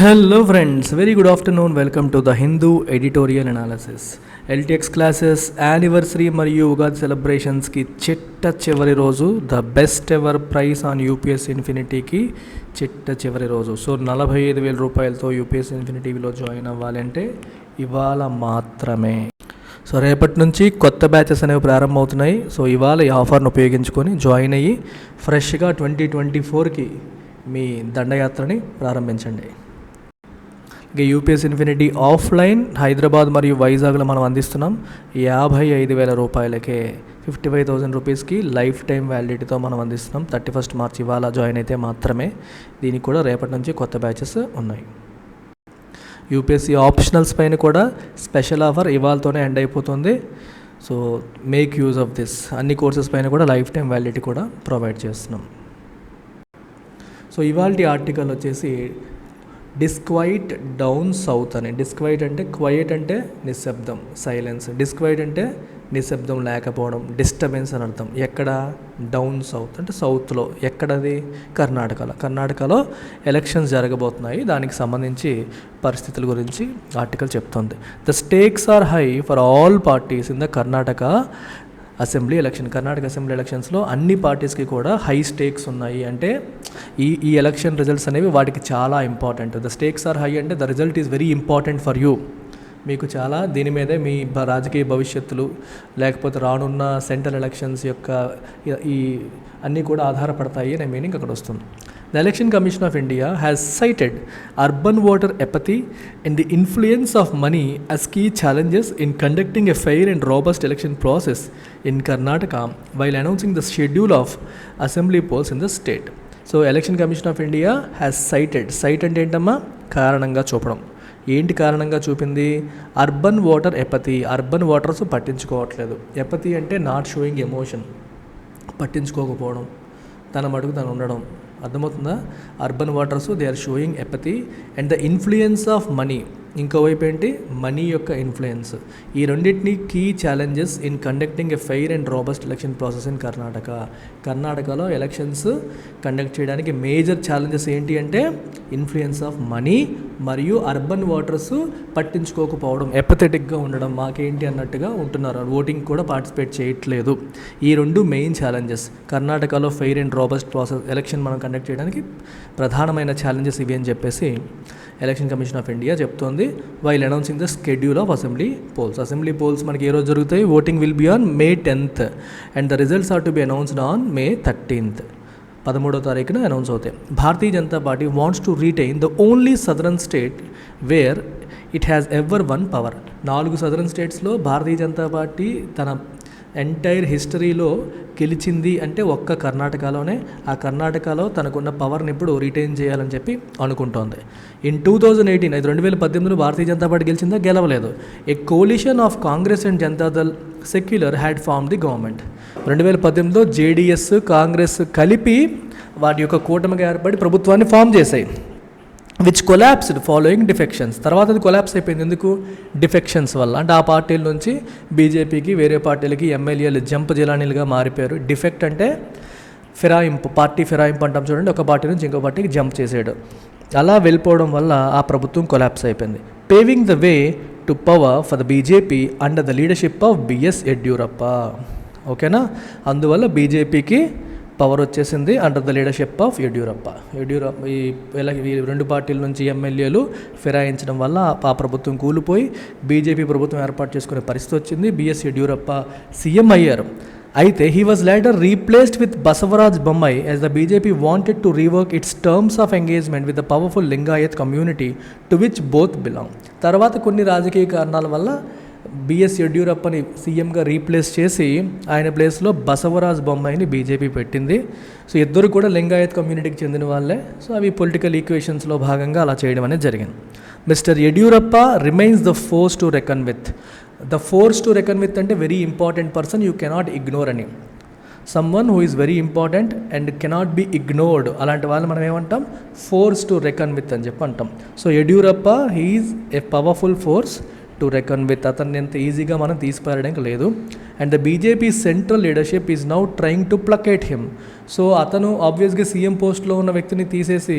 Hello friends, very good afternoon. Welcome to the Hindu editorial analysis. LTX classes anniversary మరియు ఉగాది సెలబ్రేషన్స్కి చివరి రోజు the best ever price on UPS ఇన్ఫినిటీకి చివరి రోజు. సో 45,000 రూపాయలతో యూపీఎస్ ఇన్ఫినిటీలో జాయిన్ అవ్వాలంటే ఇవాళ మాత్రమే. సో రేపటి నుంచి కొత్త బ్యాచెస్ అనేవి ప్రారంభమవుతున్నాయి. సో ఇవాళ ఈ ఆఫర్ను ఉపయోగించుకొని జాయిన్ అయ్యి ఫ్రెష్గా 2024కి మీ దండయాత్రని ప్రారంభించండి. ఇక యూపీఎస్ ఇన్ఫినిటీ ఆఫ్లైన్ హైదరాబాద్ మరియు వైజాగ్లో మనం అందిస్తున్నాం 55,000 రూపాయలకే. 55,000 రూపీస్కి లైఫ్ టైం వ్యాలిడిటీతో మనం అందిస్తున్నాం. 31 మార్చ్ ఇవాళ జాయిన్ అయితే మాత్రమే. దీనికి కూడా రేపటి నుంచి కొత్త బ్యాచెస్ ఉన్నాయి. యూపీఎస్సీ ఆప్షనల్స్ పైన కూడా స్పెషల్ ఆఫర్ ఇవాళతోనే ఎండ్ అయిపోతుంది. So make use of this. అన్ని కోర్సెస్ పైన కూడా లైఫ్ టైం వ్యాలిడిటీ కూడా ప్రొవైడ్ చేస్తున్నాం. సో ఇవాల్టి ఆర్టికల్ వచ్చేసి డిస్క్వైట్ డౌన్ సౌత్ అని. డిస్క్వైట్ అంటే క్వైట్ అంటే నిశ్శబ్దం, సైలెన్స్. డిస్క్వైట్ అంటే నిశ్శబ్దం లేకపోవడం, డిస్టర్బెన్స్ అని అర్థం. ఎక్కడ? డౌన్ సౌత్ అంటే సౌత్లో. ఎక్కడది? కర్ణాటకలో ఎలక్షన్స్ జరగబోతున్నాయి. దానికి సంబంధించి పరిస్థితుల గురించి ఆర్టికల్ చెప్తుంది. The stakes are high for all parties in the Karnataka assembly election. Karnataka assembly ఎలక్షన్స్లో అన్ని పార్టీస్కి కూడా హై స్టేక్స్ ఉన్నాయి. అంటే ఈ ఎలక్షన్ రిజల్ట్స్ అనేవి వాటికి చాలా important. The stakes are high అంటే the result is very important for you. మీకు చాలా దీని మీదే మీ రాజకీయ భవిష్యత్తులు లేకపోతే రానున్న సెంట్రల్ ఎలక్షన్స్ యొక్క ఈ అన్నీ కూడా ఆధారపడతాయి అనే మీనింగ్ అక్కడ వస్తుంది. The Election Commission of India has cited urban voter apathy and the influence of money as key challenges in conducting a fair and robust election process in Karnataka while announcing the schedule of assembly polls in the state. So, Election Commission of India has cited. Cite అంటే ఏంటమ్మా? కారణంగా చూపడం. ఏంటి కారణంగా చూపింది? Urban voter ఎపతి. Urban voters పట్టించుకోవట్లేదు. ఎపతి అంటే not showing emotion, పట్టించుకోకపోవడం, తన మటుకు తను ఉండడం. అర్థమవుతుందా? Urban voters they are showing apathy and the influence of money. ఇంకోవైపు ఏంటి? మనీ యొక్క ఇన్ఫ్లుయెన్స్. ఈ రెండింటినీ key challenges in conducting a fair and robust election process in కర్ణాటకలో ఎలక్షన్స్ కండక్ట్ చేయడానికి మేజర్ ఛాలెంజెస్ ఏంటి అంటే ఇన్ఫ్లుయెన్స్ ఆఫ్ మనీ మరియు అర్బన్ ఓటర్స్ పట్టించుకోకపోవడం, ఎపథెటిక్గా ఉండడం, మాకేంటి అన్నట్టుగా ఉంటున్నారు. ఓటింగ్ కూడా పార్టిసిపేట్ చేయట్లేదు. ఈ రెండు మెయిన్ ఛాలెంజెస్. కర్ణాటకలో fair and robust process election మనం కండక్ట్ చేయడానికి ప్రధానమైన ఛాలెంజెస్ ఇవి అని చెప్పేసి ఎలక్షన్ కమిషన్ ఆఫ్ ఇండియా చెప్తోంది. While announcing the schedule of assembly polls మనకి ఏ రోజు జరుగుతాయి? Voting will be on May 10th and the results are to be announced on May 13th. 13వ తారీఖున అనౌన్స్ అవుతాయి. Bharatiya Janata party wants to retain the only southern state where it has ever one power. 4 southern స్టేట్స్లో భారతీయ Janata party తన entire హిస్టరీలో గెలిచింది అంటే ఒక్క కర్ణాటకలోనే. ఆ కర్ణాటకలో తనకున్న పవర్ని ఇప్పుడు రిటైన్ చేయాలని చెప్పి అనుకుంటోంది. ఇన్ 2018 భారతీయ జనతా పార్టీ గెలిచిందా? గెలవలేదు. A coalition of Congress and Janata Dal secular had form the government. 2018లో జేడీఎస్ కాంగ్రెస్ కలిపి వాటి యొక్క కూటమిగా ఏర్పడి ప్రభుత్వాన్ని ఫామ్ చేశాయి. Which collapsed following defections. తర్వాత అది కొలాప్స్ అయిపోయింది. ఎందుకు? డిఫెక్షన్స్ వల్ల. అంటే ఆ పార్టీల నుంచి బీజేపీకి వేరే పార్టీలకి ఎమ్మెల్యేలు జంప్ జిలానీలుగా మారిపోయారు. డిఫెక్ట్ అంటే ఫిరాయింపు, పార్టీ ఫిరాయింపు అంటాం చూడండి. ఒక పార్టీ నుంచి ఇంకో పార్టీకి జంప్ చేసాడు. అలా వెళ్ళిపోవడం వల్ల ఆ ప్రభుత్వం కొలాప్స్ అయిపోయింది. Paving the way to power for the BJP under the leadership of BS Yediyurappa. ఓకేనా? అందువల్ల బీజేపీకి పవర్ వచ్చేసింది under the leadership of Yediyurappa. ఈ రెండు పార్టీల నుంచి ఎమ్మెల్యేలు ఫిరాయించడం వల్ల ఆ ప్రభుత్వం కూలిపోయి బీజేపీ ప్రభుత్వం ఏర్పాటు చేసుకునే పరిస్థితి వచ్చింది. బిఎస్ యడ్యూరప్ప సీఎం అయ్యారు. అయితే he was later replaced with Basavaraj Bommai as the BJP wanted to rework it's terms of engagement with the powerful Lingayat community to which both belong. తర్వాత కొన్ని రాజకీయ కారణాల వల్ల బిఎస్ యడ్యూరప్పని సీఎంగా రీప్లేస్ చేసి ఆయన ప్లేస్లో బసవరాజ్ బొమ్మాయిని బీజేపీ పెట్టింది. సో ఇద్దరు కూడా లింగాయత్ కమ్యూనిటీకి చెందిన వాళ్ళే. సో అవి పొలిటికల్ ఈక్వేషన్స్లో భాగంగా అలా చేయడం అనేది జరిగింది. Mister Yediyurappa remains the force to reckon with. The force to reckon with అంటే very important person, you cannot ignore అని. Someone who is very important and cannot be ignored. అలాంటి వాళ్ళు మనం ఏమంటాం? ఫోర్స్ టు రెకన్ విత్ అని చెప్పి అంటాం. So Yediyurappa he is a powerful force to reckon with. అతన్ని ఎంత ఈజీగా మనం తీసిపారడానికి లేదు. And the BJP central leadership is now trying to placate him. So అతను ఆబ్వియస్గా సీఎం పోస్ట్లో ఉన్న వ్యక్తిని తీసేసి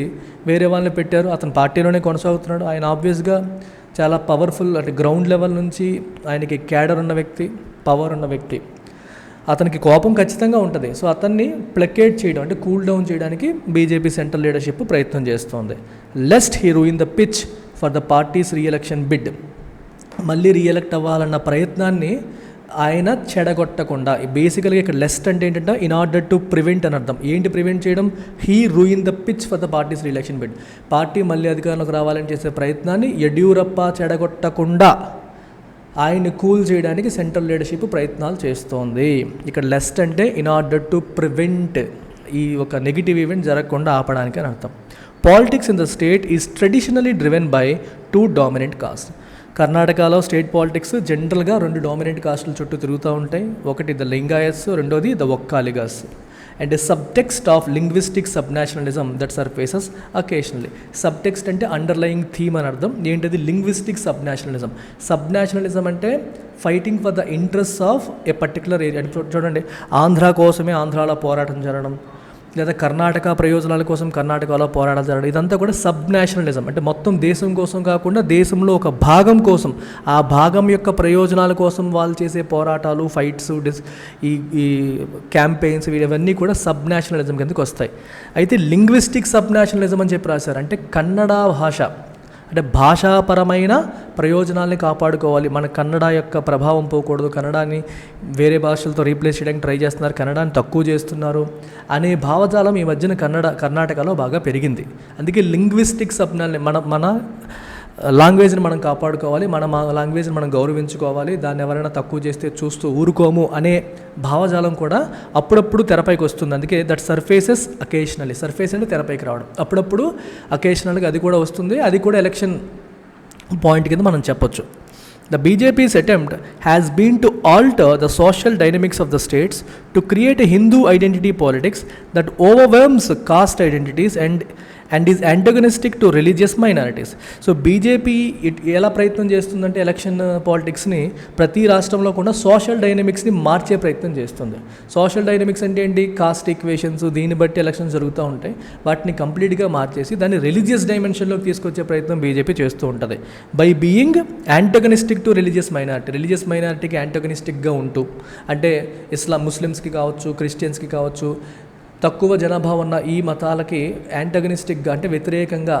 వేరే వాళ్ళని పెట్టారు. అతను పార్టీలోనే కొనసాగుతున్నాడు. ఆయన ఆబ్వియస్గా చాలా పవర్ఫుల్, అంటే గ్రౌండ్ లెవెల్ నుంచి ఆయనకి క్యాడర్ ఉన్న వ్యక్తి, పవర్ ఉన్న వ్యక్తి. అతనికి కోపం ఖచ్చితంగా ఉంటుంది. సో అతన్ని ప్లకేట్ చేయడం అంటే కూల్ డౌన్ చేయడానికి బీజేపీ సెంట్రల్ లీడర్షిప్ ప్రయత్నం చేస్తోంది. Lest he ruin the pitch for the parties reelection bid. మళ్ళీ రీఎలెక్ట్ అవ్వాలన్న ప్రయత్నాన్ని ఆయన చెడగొట్టకుండా. బేసికల్గా ఇక్కడ లెస్ట్ అంటే ఏంటంటే ఇన్ ఆర్డర్ టు ప్రివెంట్ అని అర్థం. ఏంటి ప్రివెంట్ చేయడం? He ruin the pitch for the parties reelection bid. Party మళ్ళీ అధికారంలోకి రావాలని చేసే ప్రయత్నాన్ని యడ్యూరప్ప చెడగొట్టకుండా ఆయన్ని కూల్ చేయడానికి సెంట్రల్ లీడర్షిప్ ప్రయత్నాలు చేస్తోంది. ఇక్కడ లెస్ట్ అంటే ఇన్ ఆర్డర్ టు ప్రివెంట్, ఈ ఒక నెగిటివ్ ఈవెంట్ జరగకుండా ఆపడానికి అని అర్థం. Politics in the state is traditionally driven by 2 dominant cost. కర్ణాటకలో స్టేట్ పాలిటిక్స్ జనరల్గా 2 డామినెంట్ కాస్టుల చుట్టూ తిరుగుతూ ఉంటాయి. ఒకటి ద లింగాయత్స్, రెండోది the Vokkaligas. And subtext of linguistic subnationalism that surfaces occasionally. Subtext అంటే అండర్లయింగ్ థీమ్ అని అర్థం. ఏంటది? Linguistic subnationalism. సబ్నేషనలిజం అంటే fighting for the interest of a particular area. చూడండి, ఆంధ్ర కోసమే ఆంధ్రాలో పోరాటం జరగడం, లేదా కర్ణాటక ప్రయోజనాల కోసం కర్ణాటకలో పోరాటాలు జరగడం, ఇదంతా కూడా సబ్ నేషనలిజం. అంటే మొత్తం దేశం కోసం కాకుండా దేశంలో ఒక భాగం కోసం, ఆ భాగం యొక్క ప్రయోజనాల కోసం వాళ్ళు చేసే పోరాటాలు, ఫైట్స్, ఈ క్యాంపెయిన్స్, ఇవన్నీ కూడా సబ్ నేషనలిజం కిందకి వస్తాయి. అయితే లింగ్విస్టిక్ సబ్ నేషనలిజం అని చెప్పి రాశారు. అంటే కన్నడ భాష, అంటే భాషాపరమైన ప్రయోజనాల్ని కాపాడుకోవాలి, మన కన్నడ యొక్క ప్రభావం పోకూడదు, కన్నడాన్ని వేరే భాషలతో రీప్లేస్ చేయడానికి ట్రై చేస్తున్నారు, కన్నడాన్ని తక్కువ చేస్తున్నారు అనే భావజాలం ఈ మధ్యన కర్ణాటకలో బాగా పెరిగింది. అందుకే లింగ్విస్టిక్ సబ్నాల్ని మన లాంగ్వేజ్ని మనం కాపాడుకోవాలి, మన లాంగ్వేజ్ని మనం గౌరవించుకోవాలి, దాన్ని ఎవరైనా తక్కువ చేస్తే చూస్తూ ఊరుకోము అనే భావజాలం కూడా అప్పుడప్పుడు తెరపైకి వస్తుంది. అందుకే దట్ సర్ఫేసెస్ అకేషనలీ. సర్ఫేస్ అంటే తెరపైకి రావడం, అప్పుడప్పుడు అకేషనల్గా అది కూడా వస్తుంది. అది కూడా ఎలక్షన్ పాయింట్ కింద మనం చెప్పొచ్చు. The BJP's attempt has been to alter the social dynamics of the states to create a Hindu identity politics that overwhelms caste identities and is antagonistic to religious minorities. So BJP ఎలా ప్రయత్నం చేస్తుందంటే election పాలిటిక్స్ని ప్రతి రాష్ట్రంలో కూడా social డైనమిక్స్ని మార్చే ప్రయత్నం చేస్తుంది. Social dynamics అంటే ఏంటి? కాస్ట్ ఈక్వేషన్స్, దీన్ని బట్టి ఎలక్షన్స్ జరుగుతూ ఉంటాయి. వాటిని కంప్లీట్గా మార్చేసి దాన్ని రిలీజియస్ డైమెన్షన్లోకి తీసుకొచ్చే ప్రయత్నం బీజేపీ చేస్తూ ఉంటుంది. By being antagonistic to religious minority. Religious మైనారిటీకి యాంటగనిస్టిక్గా ఉంటూ, అంటే ముస్లిమ్స్కి కావచ్చు, క్రిస్టియన్స్కి కావచ్చు, తక్కువ జనాభా ఉన్న ఈ మతాలకి యాంటగనిస్టిక్గా అంటే వ్యతిరేకంగా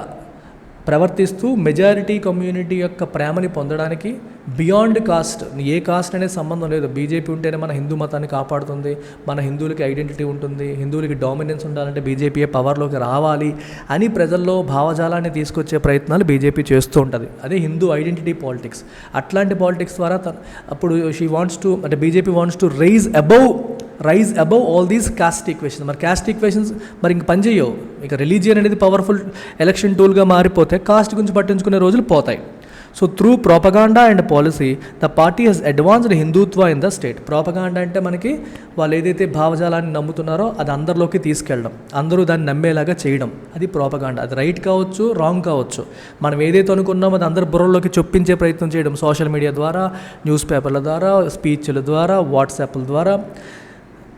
ప్రవర్తిస్తూ మెజారిటీ కమ్యూనిటీ యొక్క ప్రేమని పొందడానికి బియాండ్ కాస్ట్, ఏ కాస్ట్ అనేది సంబంధం లేదు, బీజేపీ ఉంటేనే మన హిందూ మతాన్ని కాపాడుతుంది, మన హిందువులకి ఐడెంటిటీ ఉంటుంది, హిందువులకి డామినెన్స్ ఉండాలంటే బీజేపీయే పవర్లోకి రావాలి అని ప్రజల్లో భావజాలాన్ని తీసుకొచ్చే ప్రయత్నాలు బీజేపీ చేస్తూ ఉంటుంది. అదే హిందూ ఐడెంటిటీ పాలిటిక్స్. అట్లాంటి పాలిటిక్స్ ద్వారా అప్పుడు అంటే BJP wants to rise above all these caste equations. మరి కాస్ట్ ఈక్వేషన్స్ మరి ఇంక పనిచేయవు. ఇక రిలీజియన్ అనేది పవర్ఫుల్ ఎలక్షన్ టూల్గా మారిపోతే కాస్ట్ గురించి పట్టించుకునే రోజులు పోతాయి. So through propaganda and policy the party has advanced Hindutva in the state. Propaganda అంటే మనకి వాళ్ళు ఏదైతే భావజాలాన్ని నమ్ముతున్నారో అది అందరిలోకి తీసుకెళ్ళడం, అందరూ దాన్ని నమ్మేలాగా చేయడం, అది ప్రోపగాండా. అది రైట్ కావచ్చు, రాంగ్ కావచ్చు. మనం ఏదైతే అనుకున్నామో అది అందరి బుర్రలోకి చొప్పించే ప్రయత్నం చేయడం, సోషల్ మీడియా ద్వారా, న్యూస్ పేపర్ల ద్వారా, స్పీచ్ల ద్వారా, వాట్సాప్ల ద్వారా.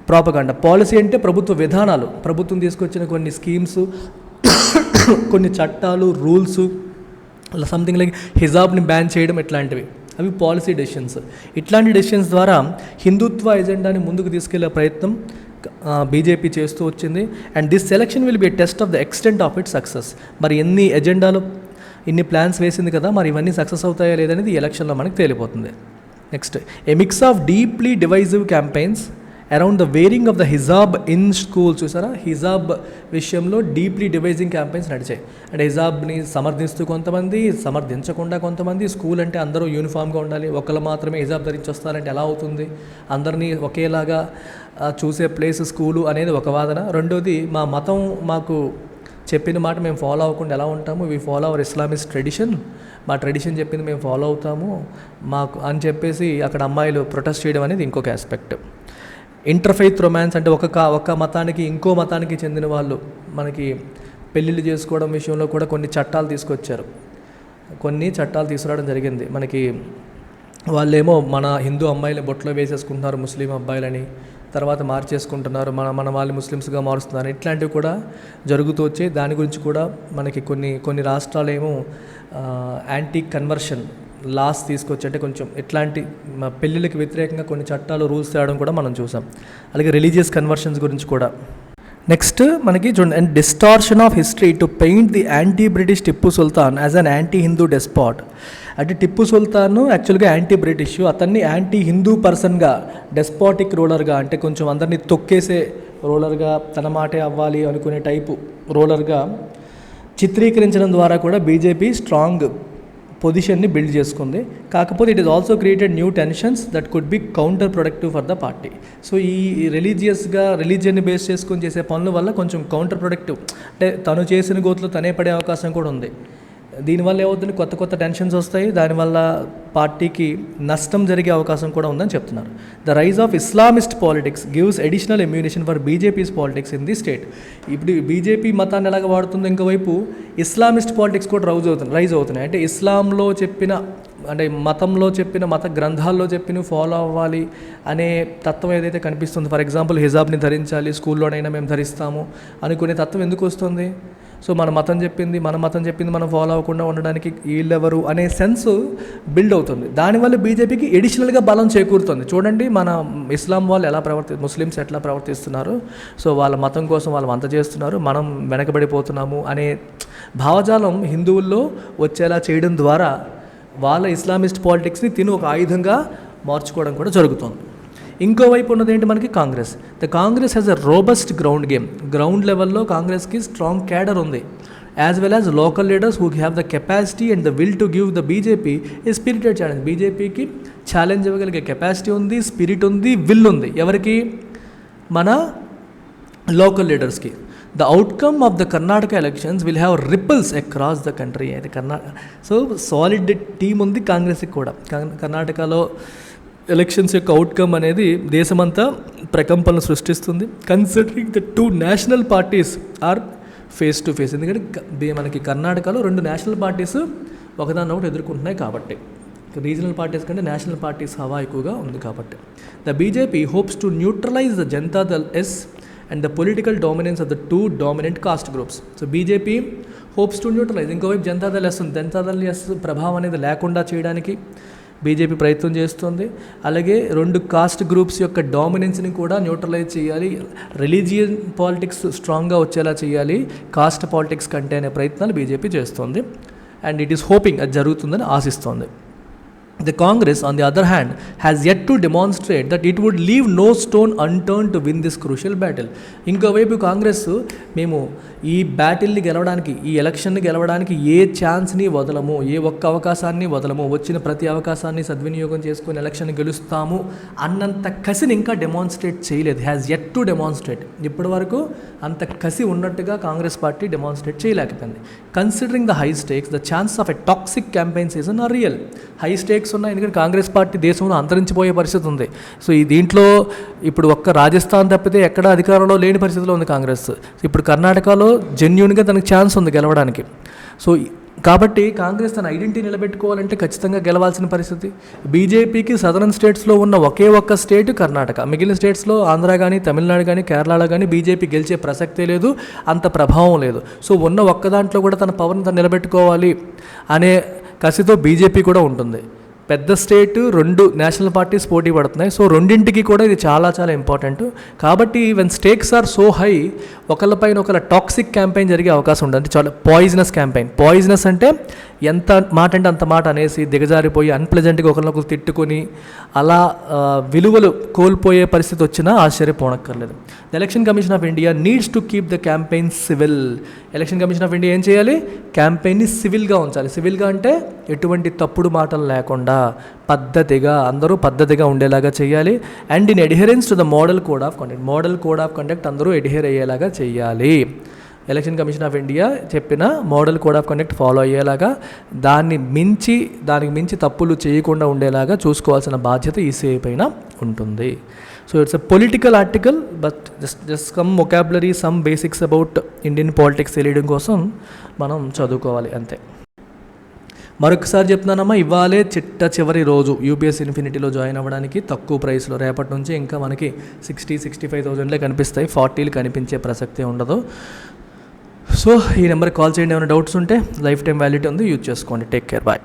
ప్రోపగాండా. పాలసీ అంటే ప్రభుత్వ విధానాలు, ప్రభుత్వం తీసుకొచ్చిన కొన్ని స్కీమ్స్, కొన్ని చట్టాలు, రూల్స్, సంథింగ్ లైక్ హిజాబ్ని బ్యాన్ చేయడం, ఇట్లాంటివి, అవి పాలసీ డెసిషన్స్. ఇట్లాంటి డెసిషన్స్ ద్వారా హిందుత్వ ఎజెండాని ముందుకు తీసుకెళ్లే ప్రయత్నం బీజేపీ చేస్తూ వచ్చింది. And this selection will be a test of the extent of it success. మరి ఎన్ని ఎజెండాలు, ఇన్ని ప్లాన్స్ వేసింది కదా, మరి ఇవన్నీ సక్సెస్ అవుతాయా లేదనేది ఈ ఎలక్షన్లో మనకు తేలిపోతుంది. Next, a mix of deeply divisive campaigns around the wearing of the hijab in schools. చూసారా, హిజాబ్ విషయంలో డీప్లీ డివైజింగ్ క్యాంపెయిన్స్ నడిచాయి. అంటే హిజాబ్ని సమర్థిస్తూ కొంతమంది, సమర్థించకుండా కొంతమంది. స్కూల్ అంటే అందరూ యూనిఫామ్గా ఉండాలి, ఒకళ్ళు మాత్రమే హిజాబ్ ధరించి వస్తారంటే ఎలా అవుతుంది? అందరినీ ఒకేలాగా చూసే ప్లేస్ స్కూలు అనేది ఒక వాదన. రెండోది, మా మతం మాకు చెప్పిన మాట మేము ఫాలో అవ్వకుండా ఎలా ఉంటాము? We follow our Islamic tradition, మా ట్రెడిషన్ చెప్పింది మేము ఫాలో అవుతాము మాకు అని చెప్పేసి అక్కడ అమ్మాయిలు ప్రొటెస్ట్ చేయడం అనేది ఇంకొక ఆస్పెక్ట్. ఇంటర్ఫెయిత్ రొమాన్స్ అంటే ఒక మతానికి ఇంకో మతానికి చెందిన వాళ్ళు మనకి పెళ్ళిళ్ళు చేసుకోవడం విషయంలో కూడా కొన్ని చట్టాలు తీసుకొచ్చారు, కొన్ని చట్టాలు తీసుకురావడం జరిగింది. మనకి వాళ్ళేమో మన హిందూ అమ్మాయిని బొట్లో వేసేసుకుంటున్నారు ముస్లిం అబ్బాయిలని, తర్వాత మార్చేసుకుంటున్నారు, మన వాళ్ళు ముస్లిమ్స్గా మారుస్తున్నారు. ఇట్లాంటివి కూడా జరుగుతూ వచ్చాయి. దాని గురించి కూడా మనకి కొన్ని రాష్ట్రాలేమో యాంటీ కన్వర్షన్ లాస్ తీసుకొచ్చి, అంటే కొంచెం ఇట్లాంటి పెళ్ళిళ్ళకి వ్యతిరేకంగా కొన్ని చట్టాలు రూల్స్ తేవడం కూడా మనం చూసాం. అలాగే రిలీజియస్ కన్వర్షన్స్ గురించి కూడా. నెక్స్ట్ మనకి చూడండి, and distortion of history to paint the anti British Tipu Sultan as an anti Hindu despot. అంటే టిప్పు సుల్తాన్ యాక్చువల్గా యాంటీ బ్రిటిష్, అతన్ని యాంటీ హిందూ పర్సన్గా, డెస్పాటిక్ రూలర్గా, అంటే కొంచెం అందరినీ తొక్కేసే రూలర్గా, తన మాటే అవ్వాలి అనుకునే టైపు రూలర్గా చిత్రీకరించడం ద్వారా కూడా బీజేపీ స్ట్రాంగ్ పొజిషన్ని బిల్డ్ చేసుకుంది. కాకపోతే it is also created new tensions that could be counter productive for the party. So ఈ రిలీజియన్ని బేస్ చేసుకొని చేసే పనుల వల్ల కొంచెం కౌంటర్ ప్రొడక్టివ్, అంటే తను చేసిన గోతులు తనే పడే అవకాశం కూడా ఉంది. దీనివల్ల ఏమవుతుంది, కొత్త టెన్షన్స్ వస్తాయి, దానివల్ల పార్టీకి నష్టం జరిగే అవకాశం కూడా ఉందని చెప్తున్నారు. The rise of Islamist politics gives additional ammunition for BJP's politics in the state. ఇప్పుడు బీజేపీ మతాన్ని ఎలాగ వాడుతుందో, ఇంకోవైపు ఇస్లామిస్ట్ పాలిటిక్స్ కూడా రైజ్ అవుతున్నాయి. అంటే ఇస్లాంలో చెప్పిన, అంటే మతంలో చెప్పిన, మత గ్రంథాల్లో చెప్పిన ఫాలో అవ్వాలి అనే తత్వం ఏదైతే కనిపిస్తుందో, ఫర్ ఎగ్జాంపుల్ హిజాబ్ని ధరించాలి, స్కూల్లోనైనా మేము ధరిస్తాము అనుకునే తత్వం ఎందుకు వస్తుంది? సో మన మతం చెప్పింది మనం ఫాలో అవ్వకుండా ఉండడానికి వీళ్ళెవరు అనే సెన్స్ బిల్డ్ అవుతుంది. దానివల్ల బీజేపీకి ఎడిషనల్గా బలం చేకూరుతుంది. చూడండి మన ఇస్లాం వాళ్ళు ఎలా ముస్లిమ్స్ ఎట్లా ప్రవర్తిస్తున్నారు, సో వాళ్ళ మతం కోసం వాళ్ళు అంత చేస్తున్నారు, మనం వెనకబడిపోతున్నాము అనే భావజాలం హిందువుల్లో వచ్చేలా చేయడం ద్వారా వాళ్ళ ఇస్లామిస్ట్ పాలిటిక్స్ని తిను ఒక ఆయుధంగా మార్చుకోవడం కూడా జరుగుతుంది. ఇంకోవైపు ఉన్నది ఏంటి మనకి Congress. The Congress has a robust ground game. Ground లెవెల్లో కాంగ్రెస్కి స్ట్రాంగ్ క్యాడర్ ఉంది, as well as local leaders who have the capacity and the will to give the BJP a spirited challenge. బీజేపీకి ఛాలెంజ్ ఇవ్వగలిగే కెపాసిటీ ఉంది, స్పిరిట్ ఉంది, will ఉంది. ఎవరికి? మన లోకల్ లీడర్స్కి. The outcome of the Karnataka elections will have ripples across the country. అయితే so solid team ఉంది కాంగ్రెస్కి కూడా. కర్ణాటకలో ఎలక్షన్స్ యొక్క అవుట్కమ్ అనేది దేశమంతా ప్రకంపనలు సృష్టిస్తుంది. Considering the two national parties are face to face. ఎందుకంటే మనకి కర్ణాటకలో రెండు నేషనల్ పార్టీస్ ఒకదాన్నొకటి ఎదుర్కొంటున్నాయి కాబట్టి, రీజనల్ పార్టీస్ కంటే నేషనల్ పార్టీస్ హవా ఎక్కువగా ఉంది కాబట్టి. The BJP hopes to neutralise the Janata Dal S and the political dominance of the two dominant caste groups. So BJP hopes to neutralize. ఇంకోవైపు జనతాదళ్ ఎస్ ప్రభావం అనేది లేకుండా చేయడానికి బీజేపీ ప్రయత్నం చేస్తుంది. అలాగే రెండు కాస్ట్ గ్రూప్స్ యొక్క డామినెన్స్ని కూడా న్యూట్రలైజ్ చేయాలి, రిలీజియన్ పాలిటిక్స్ స్ట్రాంగ్గా వచ్చేలా చేయాలి కాస్ట్ పాలిటిక్స్ కంటే అనే ప్రయత్నాలు బీజేపీ చేస్తుంది. అండ్ ఇట్ ఈస్ హోపింగ్ అది జరుగుతుందని ఆశిస్తోంది. The Congress, on the other hand, has yet to demonstrate that it would leave no stone unturned to win this crucial battle. ఇంకోవైపు కాంగ్రెస్ మేము ఈ బ్యాటిల్ని గెలవడానికి, ఈ ఎలక్షన్ని గెలవడానికి ఏ ఛాన్స్ని వదలము, ఏ ఒక్క అవకాశాన్ని వదలము, వచ్చిన ప్రతి అవకాశాన్ని సద్వినియోగం చేసుకుని ఎలక్షన్ గెలుస్తాము అన్నంత కసిని ఇంకా డెమాన్స్ట్రేట్ చేయలేదు. Has yet to demonstrate. ఇప్పటి వరకు అంత కసి ఉన్నట్టుగా కాంగ్రెస్ పార్టీ డెమాన్స్ట్రేట్ చేయలేకపోయింది. Considering the high స్టేక్స్, the chance of a toxic campaign season are real. High స్టేక్స్ ఉన్నాయి, ఎందుకంటే కాంగ్రెస్ పార్టీ దేశంలో అంతరించిపోయే పరిస్థితి ఉంది. సో ఈ దీంట్లో ఇప్పుడు ఒక్క రాజస్థాన్ తప్పితే ఎక్కడ అధికారంలో లేని పరిస్థితిలో ఉంది కాంగ్రెస్. ఇప్పుడు కర్ణాటకలో జెన్యూన్గా తనకు ఛాన్స్ ఉంది గెలవడానికి. సో కాబట్టి కాంగ్రెస్ తన ఐడెంటిటీ నిలబెట్టుకోవాలంటే ఖచ్చితంగా గెలవాల్సిన పరిస్థితి. బీజేపీకి సదరన్ స్టేట్స్లో ఉన్న ఒకే ఒక్క స్టేట్ కర్ణాటక. మిగిలిన స్టేట్స్లో ఆంధ్ర కానీ, తమిళనాడు కానీ, కేరళలో కానీ బీజేపీ గెలిచే ప్రసక్తే లేదు, అంత ప్రభావం లేదు. సో ఉన్న ఒక్క దాంట్లో కూడా తన పవర్ని తను నిలబెట్టుకోవాలి అనే కసితో బీజేపీ కూడా ఉంటుంది. పెద్ద స్టేట్, రెండు నేషనల్ పార్టీస్ పోటీ పడుతున్నాయి. సో రెండింటికి కూడా ఇది చాలా చాలా ఇంపార్టెంట్. కాబట్టి when stakes are so high, ఒకళ్ళపైన ఒకళ్ళ టాక్సిక్ క్యాంపెయిన్ జరిగే అవకాశం ఉంటుంది. చాలా పాయిజనస్ క్యాంపెయిన్. పాయిజనస్ అంటే ఎంత మాట అంటే అంత మాట అనేసి దిగజారిపోయి అన్ప్లెజెంట్గా ఒకరినొకరు తిట్టుకొని అలా విలువలు కోల్పోయే పరిస్థితి వచ్చినా ఆశ్చర్యపోనక్కర్లేదు. The election commission of India needs to keep the campaign civil. Election commission of India ఏం చేయాలి? క్యాంపెయిన్ని సివిల్గా ఉంచాలి. సివిల్గా అంటే ఎటువంటి తప్పుడు మాటలు లేకుండా పద్ధతిగా, అందరూ పద్ధతిగా ఉండేలాగా చేయాలి. And in adherence to the model code of conduct. Model code of conduct అందరూ అడ్హెర్ అయ్యేలాగా చేయాలి. ఎలక్షన్ కమిషన్ ఆఫ్ ఇండియా చెప్పిన model code of conduct follow అయ్యేలాగా, దానికి మించి తప్పులు చేయకుండా ఉండేలాగా చూసుకోవాల్సిన బాధ్యత ఈసీఐ పైన ఉంటుంది. So it's a political article, but just some vocabulary, some basics about Indian politics తెలియడం కోసం మనం చదువుకోవాలి అంతే. మరొకసారి చెప్తున్నానమ్మా, ఇవాళే చివరి రోజు యూపీఎస్ ఇన్ఫినిటీలో జాయిన్ అవ్వడానికి తక్కువ ప్రైస్లో. రేపటి నుంచి ఇంకా మనకి 60-65,000 కనిపిస్తాయి, 40 కనిపించే ప్రసక్తే ఉండదు. సో ఈ నెంబర్కి కాల్ చేయండి, ఏమైనా డౌట్స్ ఉంటే. లైఫ్ టైం వ్యాలిడిటీ ఉంది, యూజ్ చేసుకోండి. Take care, bye.